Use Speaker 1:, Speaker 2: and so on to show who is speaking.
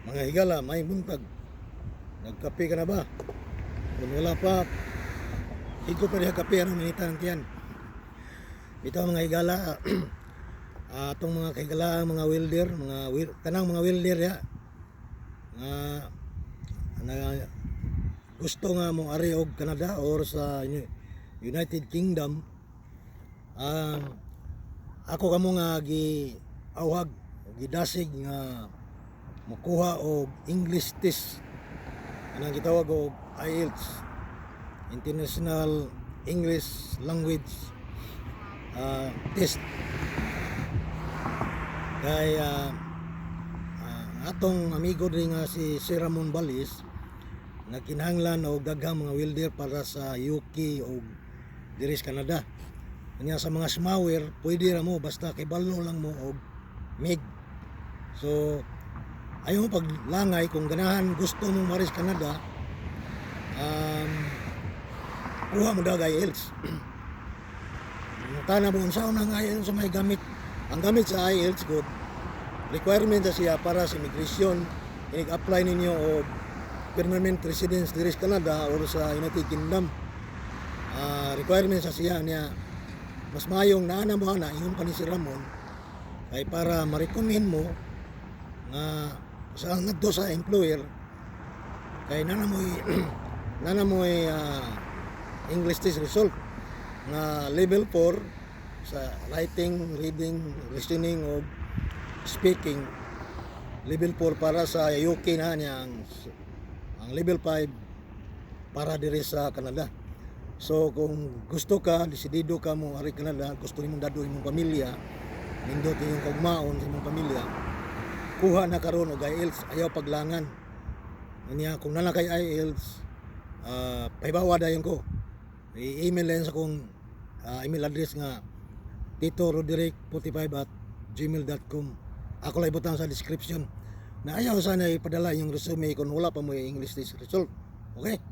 Speaker 1: Mga higala, may buntag. Nagkape ka na ba? Kung wala pa, higo pa rin kape, anong minita ng tiyan. Ito mga higala, atong mga higala, mga welder, tanang mga welder ya. Na gusto nga mong ari og Canada or sa United Kingdom. Ako kamo nga giawhag, gidasig nga makuha og English test, anang gitawag og IELTS, International English Language Test. Kay atong amigo rin nga si Sir Ramon Balis nagkinahanglan og daghang mga welder para sa UK o diri sa Canada. Kanya sa mga smawer pwede ra mo basta kibalo lang mo og MIG. So ayaw mo paglangay kung ganahan gusto mong maris Canada, kuha mo daw IELTS. Tana mo unsa unang IELTS sa may gamit. Ang gamit sa IELTS good requirement na siya para sa immigration. I-apply ninyo og permanent residence diri sa Canada or sa United Kingdom. Requirement sa siya niya mas mayong naana mo na ingon pa ni si Ramon kay para ma-recommend mo nga sa ngadto sa employer kay nana mo English test result nga level 4 sa writing, reading, listening o speaking. Level 4 para sa UK na niya ang level 5 para diri sa Canada. So kung gusto ka, desidido ka mo ari Canada, gusto nimong dado imong pamilya, nindot inyong kaugmaon sa imong pamilya, kuha na karon og IELTS, ayaw paglangan. Niya kung nana kay IELTS, pahibawa dayon ko. I-email lang sa kong email address nga titoroderick45@gmail.com. Ako lang ibutang sa description. Na ayaw sana ipadala yung resume kung wala pa mo yung English test result. Okay?